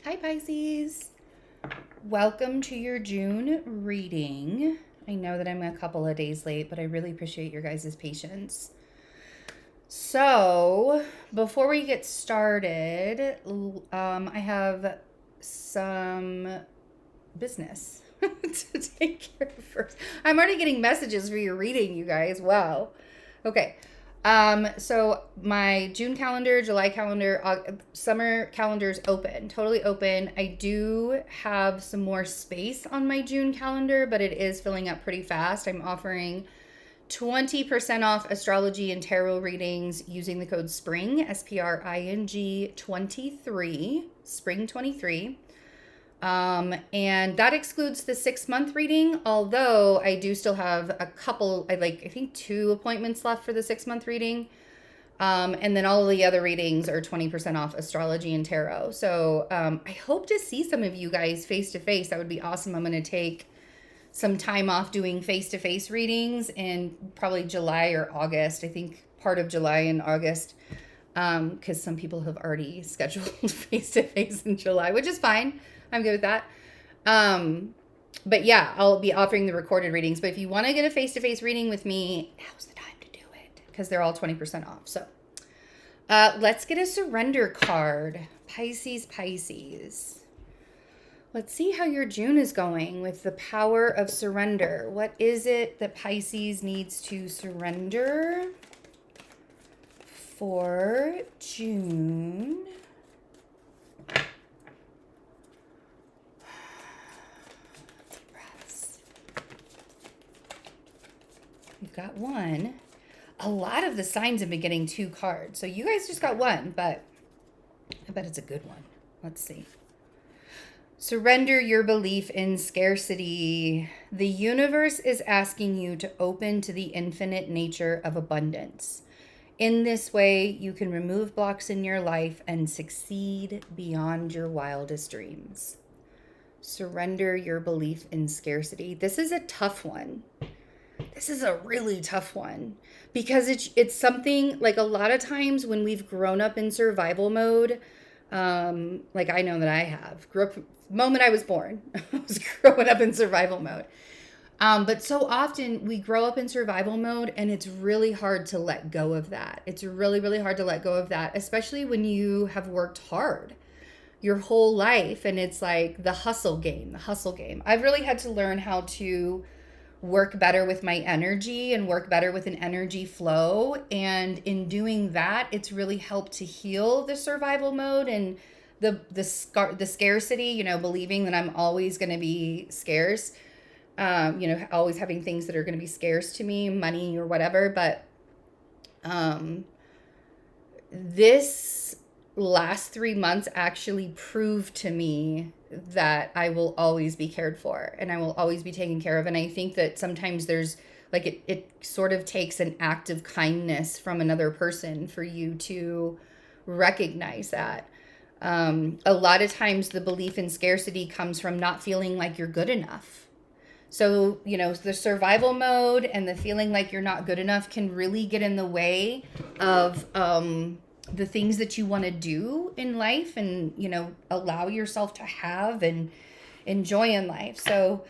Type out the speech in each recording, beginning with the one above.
Hi, Pisces. Welcome to your June reading. I know that I'm a couple of days late, but I really appreciate your guys' patience. So, before we get started, I have some business to take care of first. I'm already getting messages for your reading, you guys. Wow. Okay. So my June calendar, July calendar, summer calendar's open, totally open. I do have some more space on my June calendar, but it is filling up pretty fast. I'm offering 20% off astrology and tarot readings using the code SPRING, SPRING 23, SPRING 23. And that excludes the 6-month reading, although I do still have a couple, I think 2 appointments left for the 6-month reading. And then all of the other readings are 20% off astrology and tarot. So I hope to see some of you guys face to face. That would be awesome. I'm going to take some time off doing face to face readings in probably July or August. I think part of July and August, because some people have already scheduled face to face in July, which is fine. I'm good with that. But yeah, I'll be offering the recorded readings. But if you want to get a face-to-face reading with me, now's the time to do it because they're all 20% off. So let's get a surrender card. Pisces. Let's see how your June is going with the power of surrender. What is it that Pisces needs to surrender for June? We've got one. A lot of the signs have been getting 2 cards. So you guys just got one, but I bet it's a good one. Let's see. Surrender your belief in scarcity. The universe is asking you to open to the infinite nature of abundance. In this way, you can remove blocks in your life and succeed beyond your wildest dreams. Surrender your belief in scarcity. This is a tough one. This is a really tough one because it's something like a lot of times when we've grown up in survival mode, like I know that I have grew up the moment I was born, I was growing up in survival mode. But so often we grow up in survival mode and it's really hard to let go of that. It's really, really hard to let go of that, especially when you have worked hard your whole life. And it's like the hustle game. I've really had to learn how to work better with my energy and work better with an energy flow. And in doing that, it's really helped to heal the survival mode and the scarcity, believing that I'm always going to be scarce, always having things that are going to be scarce to me, money or whatever. But this last 3 months actually proved to me that I will always be cared for and I will always be taken care of. And I think that sometimes there's like it sort of takes an act of kindness from another person for you to recognize that. A lot of times the belief in scarcity comes from not feeling like you're good enough. So, the survival mode and the feeling like you're not good enough can really get in the way of the things that you want to do in life and, allow yourself to have and enjoy in life. So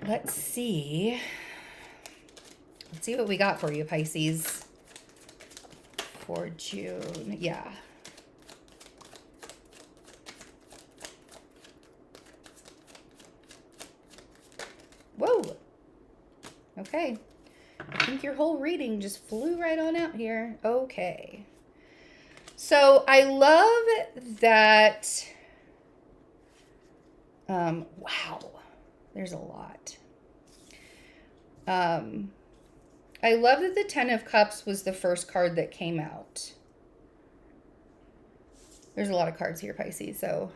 let's see what we got for you, Pisces, for June. Yeah. Whoa. Okay. I think your whole reading just flew right on out here. Okay. So I love that, wow, there's a lot. I love that the 10 of Cups was the first card that came out. There's a lot of cards here, Pisces, so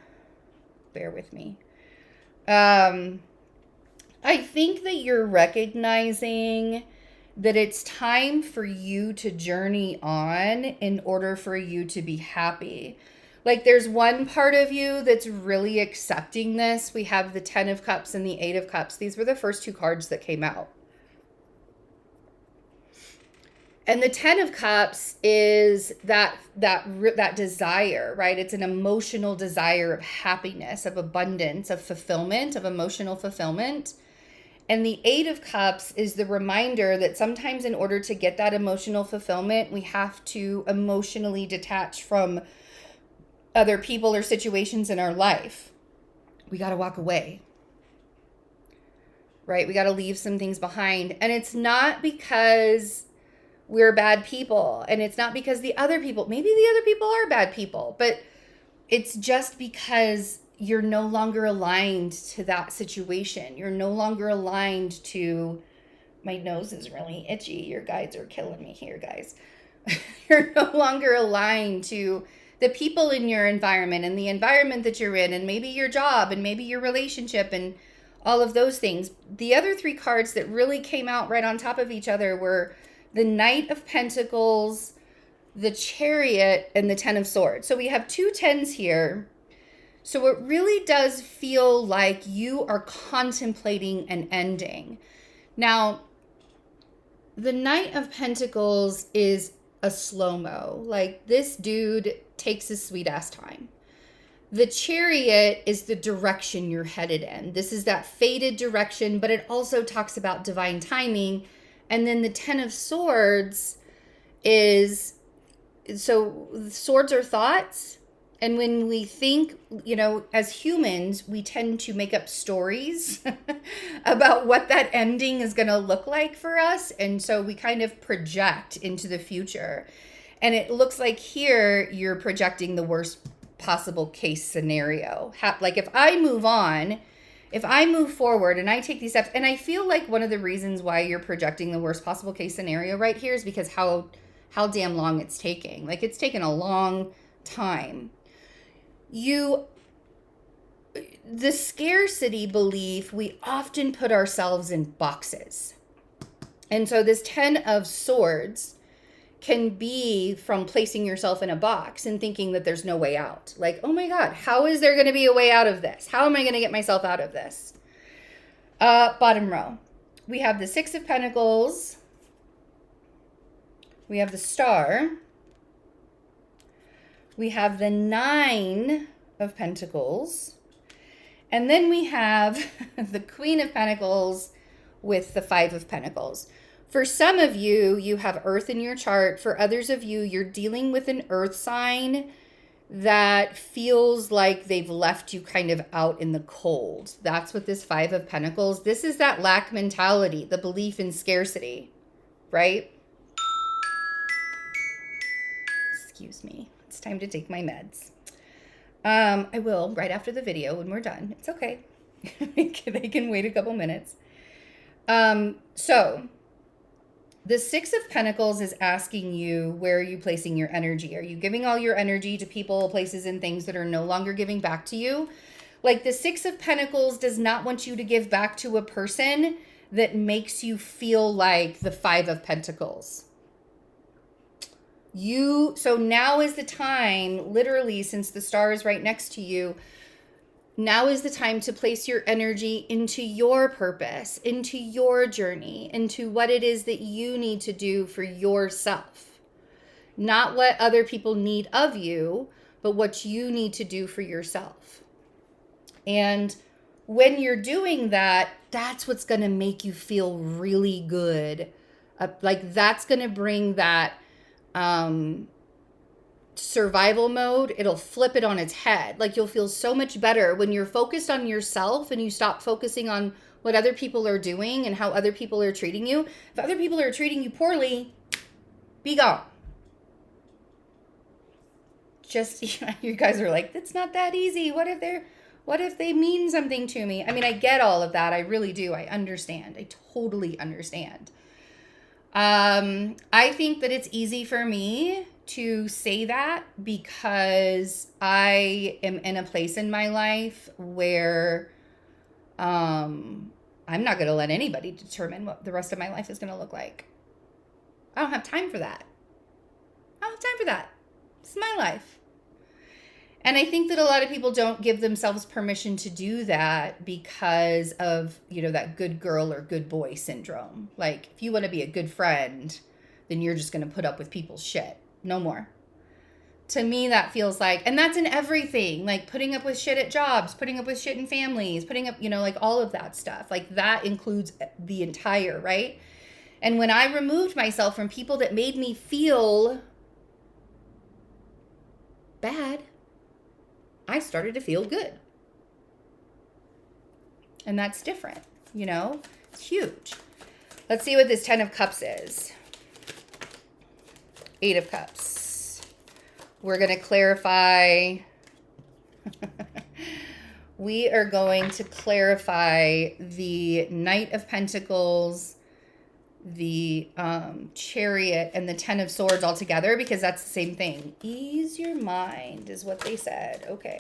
bear with me. I think that you're recognizing that it's time for you to journey on in order for you to be happy. Like there's one part of you that's really accepting this. We have the 10 of Cups and the 8 of Cups. These were the first 2 cards that came out. And the 10 of Cups is that desire, right? It's an emotional desire of happiness, of abundance, of fulfillment, of emotional fulfillment. And the 8 of Cups is the reminder that sometimes in order to get that emotional fulfillment, we have to emotionally detach from other people or situations in our life. We got to walk away, right? We got to leave some things behind. And it's not because we're bad people. And it's not because maybe the other people are bad people, but it's just because you're no longer aligned to that situation. You're no longer aligned to, my nose is really itchy. Your guides are killing me here, guys. You're no longer aligned to the people in your environment and the environment that you're in, and maybe your job and maybe your relationship and all of those things. The other 3 cards that really came out right on top of each other were the Knight of Pentacles, the Chariot, and the 10 of Swords. So we have 2 10s here. So it really does feel like you are contemplating an ending. Now, the Knight of Pentacles is a slow-mo. Like, this dude takes his sweet ass time. The Chariot is the direction you're headed in. This is that fated direction, but it also talks about divine timing. And then the 10 of Swords is, so swords are thoughts. And when we think, as humans, we tend to make up stories about what that ending is going to look like for us. And so we kind of project into the future. And it looks like here you're projecting the worst possible case scenario. Like, if I move forward and I take these steps, and I feel like one of the reasons why you're projecting the worst possible case scenario right here is because how damn long it's taking. Like, it's taken a long time. The scarcity belief, we often put ourselves in boxes. And so this 10 of Swords can be from placing yourself in a box and thinking that there's no way out. Like, oh my God, how is there going to be a way out of this? How am I going to get myself out of this? Bottom row. We have the 6 of Pentacles. We have the Star. We have the 9 of Pentacles. And then we have the Queen of Pentacles with the 5 of Pentacles. For some of you, you have Earth in your chart. For others of you, you're dealing with an Earth sign that feels like they've left you kind of out in the cold. That's what this 5 of Pentacles, this is that lack mentality, the belief in scarcity, right? Excuse me. It's time to take my meds. I will right after the video when we're done. It's okay. They can wait a couple minutes. So the 6 of Pentacles is asking you, where are you placing your energy? Are you giving all your energy to people, places, and things that are no longer giving back to you? Like, the 6 of Pentacles does not want you to give back to a person that makes you feel like the 5 of Pentacles. So now is the time, literally, since the Star is right next to you, now is the time to place your energy into your purpose, into your journey, into what it is that you need to do for yourself. Not what other people need of you, but what you need to do for yourself. And when you're doing that, that's what's going to make you feel really good. Like, that's going to bring that survival mode. It'll flip it on its head. Like, you'll feel so much better when you're focused on yourself and you stop focusing on what other people are doing and how other people are treating you. If other people are treating you poorly, be gone. Just, you guys are like, it's not that easy. What if they mean something to me? I mean, I get all of that. I really do. I understand. I totally understand. I think that it's easy for me to say that because I am in a place in my life where I'm not going to let anybody determine what the rest of my life is going to look like. I don't have time for that. I don't have time for that. This is my life. And I think that a lot of people don't give themselves permission to do that because of, that good girl or good boy syndrome. Like, if you want to be a good friend, then you're just going to put up with people's shit. No more. To me, that feels like, and that's in everything, like putting up with shit at jobs, putting up with shit in families, putting up, like all of that stuff. Like that includes the entire, right? And when I removed myself from people that made me feel bad, I started to feel good. And that's different, It's huge. Let's see what this 10 of Cups is. 8 of Cups. We're going to clarify. We are going to clarify the Knight of Pentacles, the Chariot, and the 10 of Swords all together, because that's the same thing. Ease your mind is what they said. Okay.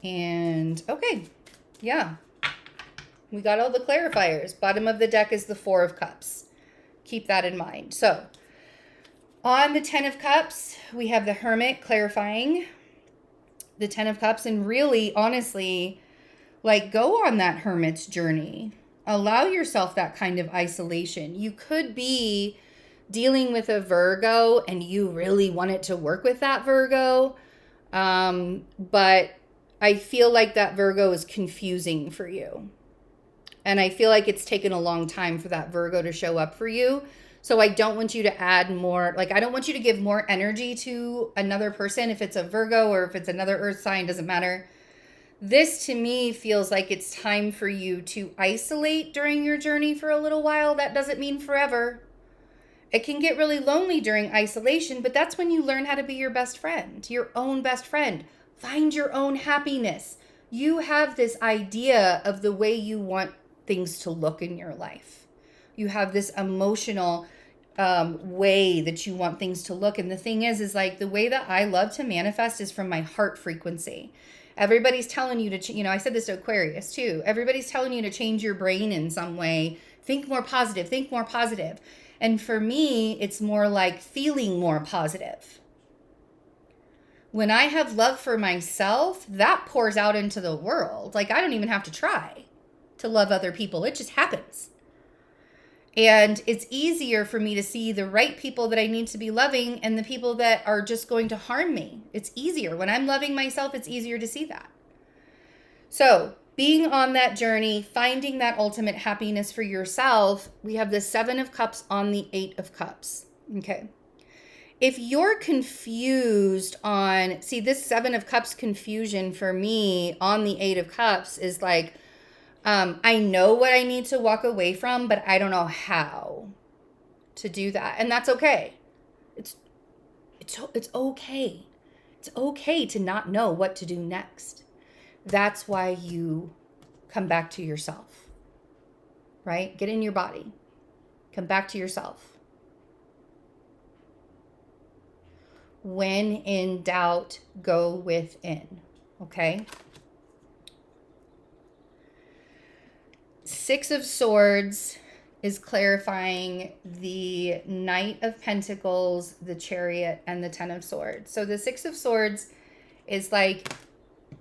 And okay. Yeah. We got all the clarifiers. Bottom of the deck is the 4 of Cups. Keep that in mind. So, on the 10 of Cups, we have the Hermit clarifying the 10 of Cups. And really, honestly, like, go on that Hermit's journey. Allow yourself that kind of isolation. You could be dealing with a Virgo and you really wanted to work with that Virgo. But I feel like that Virgo is confusing for you. And I feel like it's taken a long time for that Virgo to show up for you. So I don't want you to add more, I don't want you to give more energy to another person. If it's a Virgo or if it's another earth sign, doesn't matter. This to me feels like it's time for you to isolate during your journey for a little while. That doesn't mean forever. It can get really lonely during isolation, but that's when you learn how to be your best friend, your own best friend. Find your own happiness. You have this idea of the way you want things to look in your life. You have this emotional way that you want things to look. And the thing is like the way that I love to manifest is from my heart frequency. Everybody's telling you to, I said this to Aquarius too. Everybody's telling you to change your brain in some way. Think more positive, think more positive. And for me, it's more like feeling more positive. When I have love for myself, that pours out into the world. Like I don't even have to try to love other people. It just happens. And it's easier for me to see the right people that I need to be loving and the people that are just going to harm me. It's easier. When I'm loving myself, it's easier to see that. So being on that journey, finding that ultimate happiness for yourself, we have the 7 of Cups on the 8 of Cups. Okay. If you're confused on, this 7 of Cups confusion for me on the 8 of Cups is like, I know what I need to walk away from, but I don't know how to do that. And that's okay. It's okay. It's okay to not know what to do next. That's why you come back to yourself, right? Get in your body. Come back to yourself. When in doubt, go within, okay? 6 of Swords is clarifying the Knight of Pentacles, the Chariot, and the 10 of Swords. So the 6 of Swords is like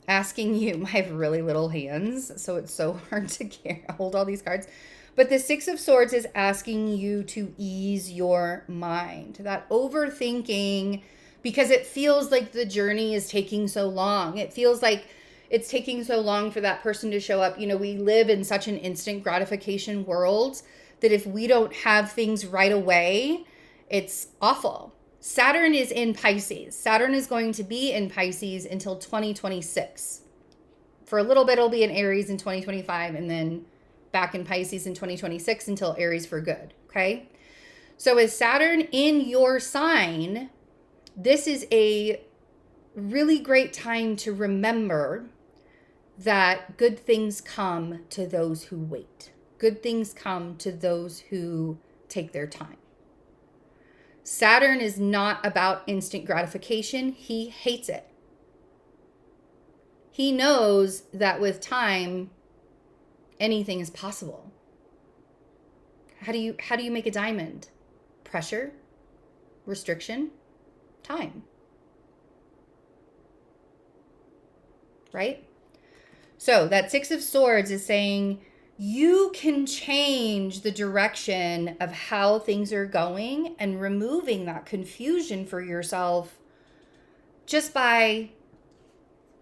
asking you, I have really little hands, so it's so hard to hold all these cards. But the 6 of Swords is asking you to ease your mind. That overthinking, because it feels like the journey is taking so long. It feels like it's taking so long for that person to show up. We live in such an instant gratification world that if we don't have things right away, it's awful. Saturn is in Pisces. Saturn is going to be in Pisces until 2026. For a little bit, it'll be in Aries in 2025 and then back in Pisces in 2026 until Aries for good, okay? So with Saturn in your sign, this is a really great time to remember that good things come to those who wait. Good things come to those who take their time. Saturn is not about instant gratification. He hates it. He knows that with time, anything is possible. How do you make a diamond? Pressure, restriction, time. Right? So that 6 of Swords is saying you can change the direction of how things are going and removing that confusion for yourself just by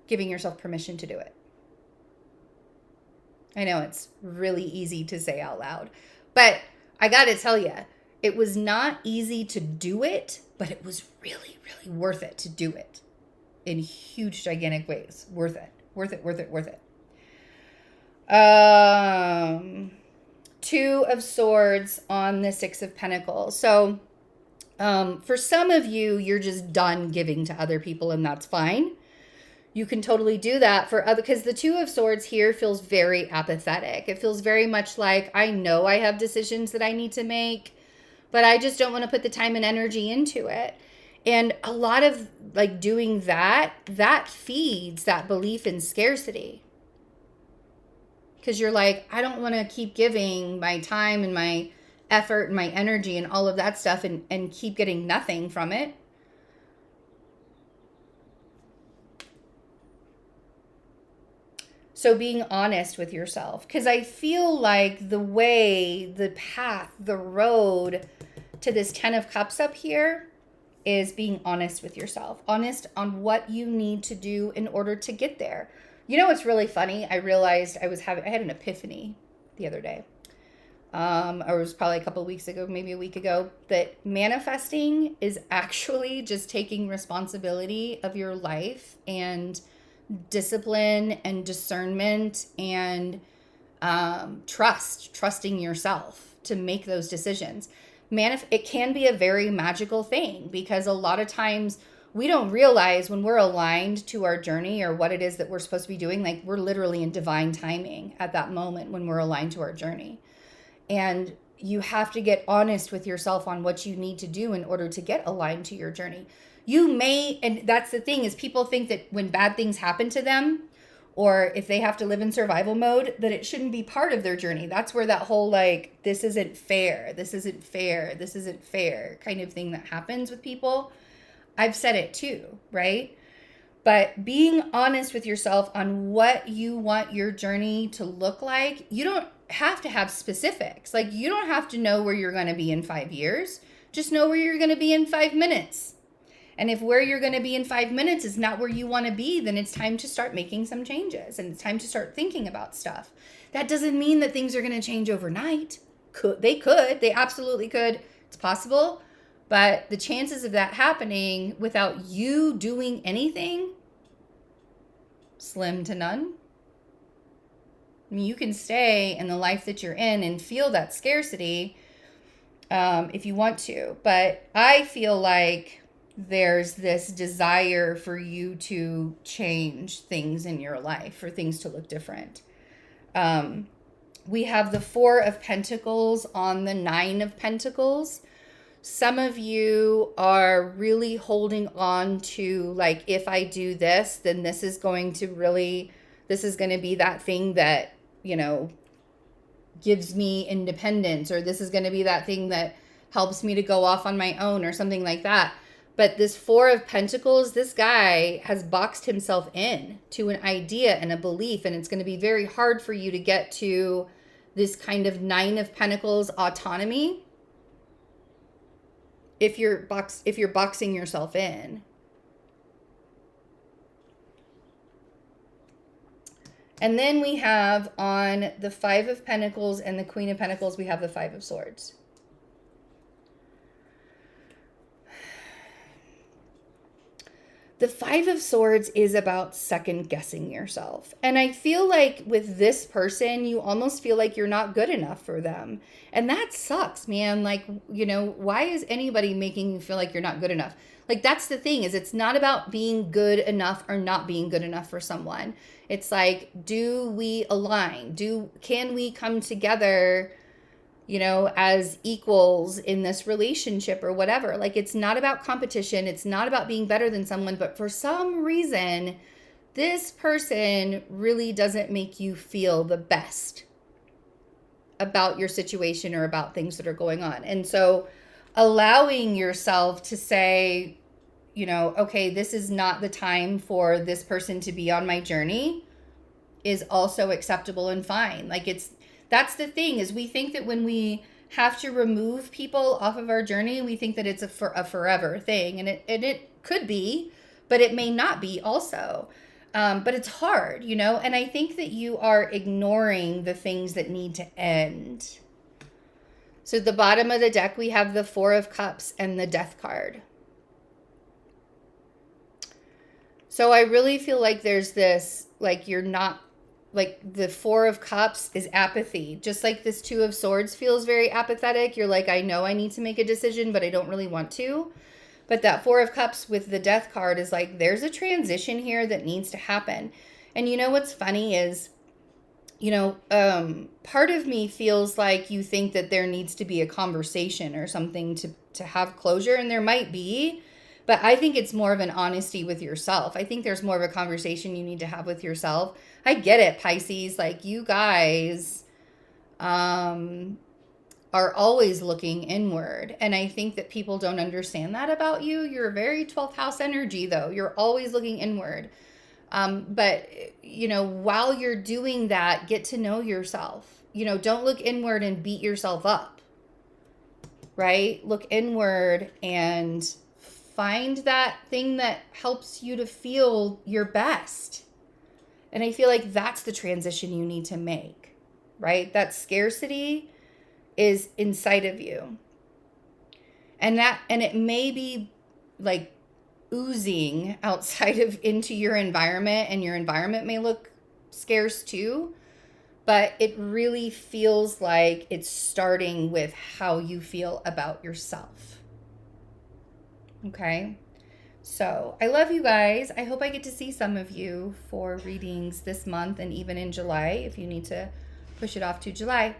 giving yourself permission to do it. I know it's really easy to say out loud, but I got to tell you, it was not easy to do it, but it was really, really worth it to do it in huge, gigantic ways. Worth it, worth it, worth it, worth it. Two of Swords on the Six of Pentacles. So for some of you, you're just done giving to other people, and that's fine. You can totally do that for other, because the Two of Swords here feels very apathetic. It feels very much like, I know I have decisions that I need to make, but I just don't want to put the time and energy into it. And a lot of like doing that feeds that belief in scarcity. Because you're like, I don't want to keep giving my time and my effort and my energy and all of that stuff and keep getting nothing from it. So being honest with yourself, because I feel like the way, the path, the road to this 10 of Cups up here is being honest with yourself, honest on what you need to do in order to get there. You know what's really funny? I realized I had an epiphany the other day. Or it was probably a couple of weeks ago, maybe a week ago, that manifesting is actually just taking responsibility of your life and discipline and discernment and trusting yourself to make those decisions. It can be a very magical thing, because a lot of times we don't realize when we're aligned to our journey or what it is that we're supposed to be doing. Like, we're literally in divine timing at that moment when we're aligned to our journey. And you have to get honest with yourself on what you need to do in order to get aligned to your journey. And that's the thing, is people think that when bad things happen to them, or if they have to live in survival mode, that it shouldn't be part of their journey. That's where that whole like, this isn't fair, this isn't fair, this isn't fair kind of thing that happens with people. I've said it too, right? But being honest with yourself on what you want your journey to look like, you don't have to have specifics. Like, you don't have to know where you're going to be in 5 years. Just know where you're going to be in 5 minutes. And if where you're going to be in 5 minutes is not where you want to be, then it's time to start making some changes, and it's time to start thinking about stuff. That doesn't mean that things are going to change overnight. They absolutely could. It's possible. But the chances of that happening without you doing anything, slim to none. I mean, you can stay in the life that you're in and feel that scarcity if you want to. But I feel like there's this desire for you to change things in your life, for things to look different. We have the Four of Pentacles on the Nine of Pentacles. Some of you are really holding on to, like, if I do this, then this is going to be that thing that, you know, gives me independence, or this is going to be that thing that helps me to go off on my own, or something like that. But this Four of Pentacles, this guy has boxed himself in to an idea and a belief, and it's going to be very hard for you to get to this kind of Nine of Pentacles autonomy if you're boxing yourself in. And then we have on the Five of Pentacles and the Queen of Pentacles, we have the Five of Swords. The Five of Swords is about second guessing yourself. And I feel like with this person, you almost feel like you're not good enough for them. And that sucks, man. Like, you know, why is anybody making you feel like you're not good enough? Like, that's the thing, is it's not about being good enough or not being good enough for someone. It's like, do we align? Can we come together, you know, as equals in this relationship or whatever? Like, it's not about competition. It's not about being better than someone. But for some reason, this person really doesn't make you feel the best about your situation or about things that are going on. And so allowing yourself to say, you know, okay, this is not the time for this person to be on my journey is also acceptable and fine. Like, That's the thing, is we think that when we have to remove people off of our journey, we think that it's a forever thing. And it could be, but it may not be also. But it's hard, you know? And I think that you are ignoring the things that need to end. So at the bottom of the deck, we have the Four of Cups and the Death card. So I really feel like there's this, like, you're not, like, the Four of Cups is apathy. Just like this Two of Swords feels very apathetic. You're like, I know I need to make a decision, but I don't really want to. But that Four of Cups with the Death card is like, there's a transition here that needs to happen. And you know what's funny is, you know, part of me feels like you think that there needs to be a conversation or something to have closure, and there might be, but I think it's more of an honesty with yourself. I think there's more of a conversation you need to have with yourself. I get it, Pisces, like, you guys are always looking inward, and I think that people don't understand that about you. You're a very 12th house energy, though. You're always looking inward. But, you know, while you're doing that, get to know yourself. You know, don't look inward and beat yourself up, right? Look inward and find that thing that helps you to feel your best. And I feel like that's the transition you need to make, right? That scarcity is inside of you. And it may be like oozing outside of into your environment, and your environment may look scarce too, but it really feels like it's starting with how you feel about yourself. Okay, so I love you guys. I hope I get to see some of you for readings this month and even in July if you need to push it off to July.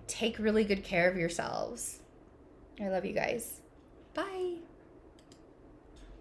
Take really good care of yourselves. I love you guys. Bye.